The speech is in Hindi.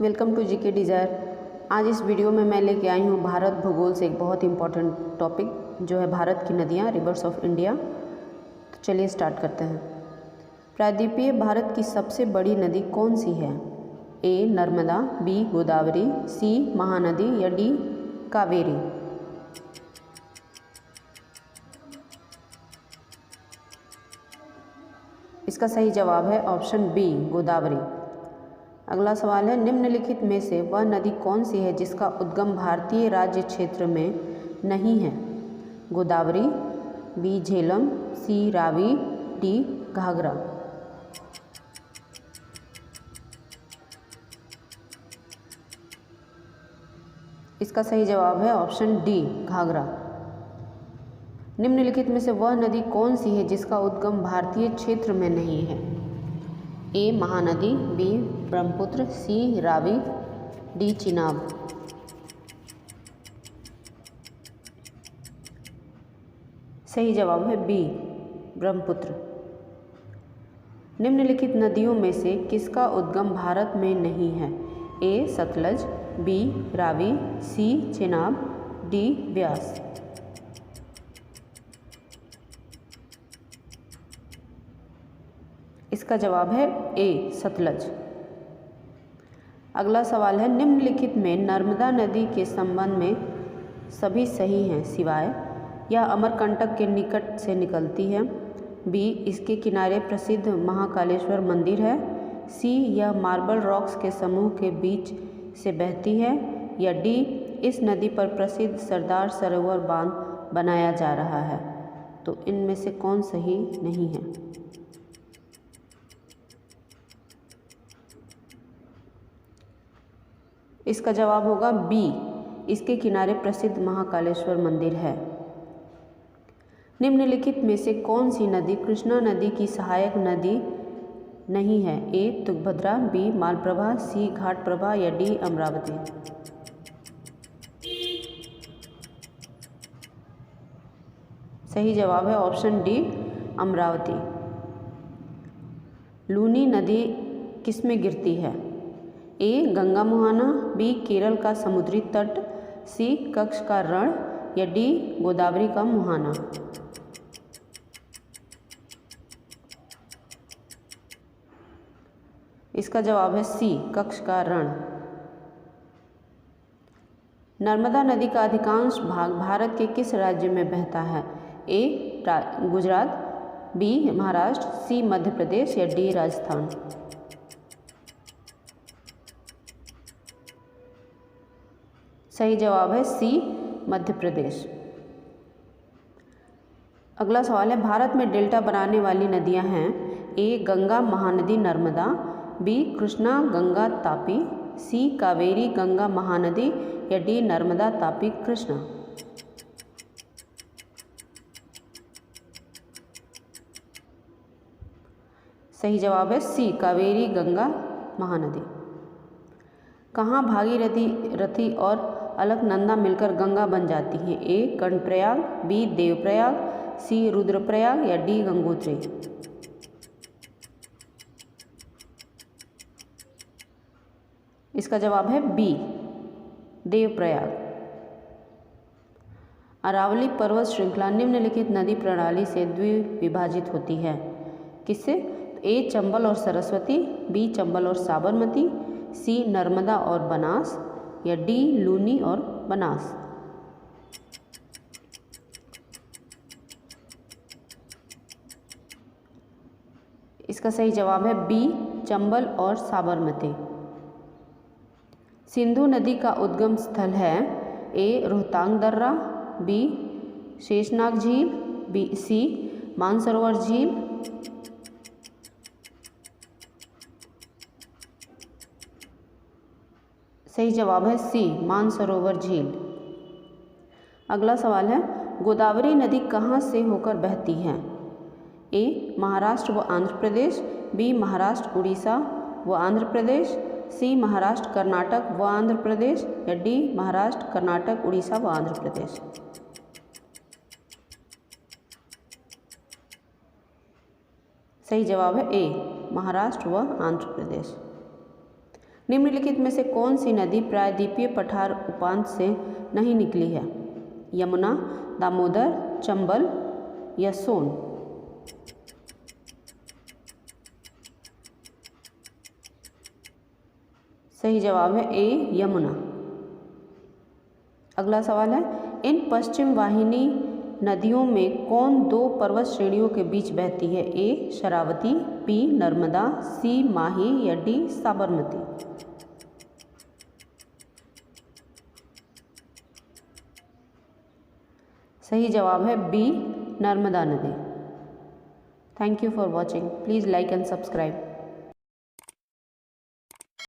Welcome to GK desire. आज इस वीडियो में मैं लेके आई हूँ भारत भूगोल से एक बहुत इंपॉर्टेंट टॉपिक जो है भारत की नदियाँ, रिवर्स ऑफ इंडिया। तो चलिए स्टार्ट करते हैं। प्रायद्वीपीय भारत की सबसे बड़ी नदी कौन सी है? ए नर्मदा, बी गोदावरी, सी महानदी या डी कावेरी। इसका सही जवाब है ऑप्शन बी गोदावरी। अगला सवाल है, निम्नलिखित में से वह नदी कौन सी है जिसका उद्गम भारतीय राज्य क्षेत्र में नहीं है? गोदावरी, बी झेलम, सी रावी, डी घाघरा। इसका सही जवाब है ऑप्शन डी घाघरा। निम्नलिखित में से वह नदी कौन सी है जिसका उद्गम भारतीय क्षेत्र में नहीं है? ए महानदी, बी ब्रह्मपुत्र, सी रावी, डी चिनाब। सही जवाब है बी ब्रह्मपुत्र। निम्नलिखित नदियों में से किसका उद्गम भारत में नहीं है? ए सतलज, बी रावी, सी चिनाब, डी ब्यास। इसका जवाब है ए सतलज। अगला सवाल है, निम्नलिखित में नर्मदा नदी के संबंध में सभी सही हैं सिवाय यह अमरकंटक के निकट से निकलती है, बी इसके किनारे प्रसिद्ध महाकालेश्वर मंदिर है, सी यह मार्बल रॉक्स के समूह के बीच से बहती है, या डी इस नदी पर प्रसिद्ध सरदार सरोवर बांध बनाया जा रहा है। तो इनमें से कौन सही नहीं है? इसका जवाब होगा बी इसके किनारे प्रसिद्ध महाकालेश्वर मंदिर है। निम्नलिखित में से कौन सी नदी कृष्णा नदी की सहायक नदी नहीं है? ए तुंगभद्रा, बी मालप्रभा, सी घाटप्रभा या डी अमरावती। सही जवाब है ऑप्शन डी अमरावती। लूनी नदी किसमें गिरती है? ए गंगा मुहाना, बी केरल का समुद्री तट, सी कच्छ का रण या डी गोदावरी का मुहाना। इसका जवाब है सी कच्छ का रण। नर्मदा नदी का अधिकांश भाग भारत के किस राज्य में बहता है? ए गुजरात, बी महाराष्ट्र, सी मध्य प्रदेश या डी राजस्थान। सही जवाब है सी मध्य प्रदेश। अगला सवाल है, भारत में डेल्टा बनाने वाली नदियां हैं? ए गंगा महानदी नर्मदा, बी कृष्णा गंगा तापी, सी कावेरी गंगा महानदी या डी नर्मदा तापी कृष्णा। सही जवाब है सी कावेरी गंगा महानदी। कहाँ भागीरथी और अलकनंदा मिलकर गंगा बन जाती हैं? ए कर्णप्रयाग, बी देवप्रयाग, सी रुद्रप्रयाग या डी गंगोत्री। इसका जवाब है बी देवप्रयाग। अरावली पर्वत श्रृंखला निम्नलिखित नदी प्रणाली से द्विविभाजित होती है। किससे? ए चंबल और सरस्वती, बी चंबल और साबरमती, सी नर्मदा और बनास या डी लूनी और बनास। इसका सही जवाब है बी चंबल और साबरमती। सिंधु नदी का उद्गम स्थल है? ए रोहतांग दर्रा, बी शेषनाग झील, बी सी मानसरोवर झील। सही जवाब है सी मानसरोवर झील। अगला सवाल है, गोदावरी नदी कहाँ से होकर बहती है? ए महाराष्ट्र व आंध्र प्रदेश, बी महाराष्ट्र उड़ीसा व आंध्र प्रदेश, सी महाराष्ट्र कर्नाटक व आंध्र प्रदेश या डी महाराष्ट्र कर्नाटक उड़ीसा व आंध्र प्रदेश। सही जवाब है ए महाराष्ट्र व आंध्र प्रदेश। निम्नलिखित में से कौन सी नदी प्रायद्वीपीय पठार उपांत से नहीं निकली है? यमुना, दामोदर, चंबल या सोन? सही जवाब है ए, यमुना। अगला सवाल है, इन पश्चिम वाहिनी नदियों में कौन दो पर्वत श्रेणियों के बीच बहती है? ए, शरावती, बी, नर्मदा, सी, माही या डी, साबरमती? सही जवाब है बी, नर्मदा नदी। Thank you for watching. Please like and subscribe.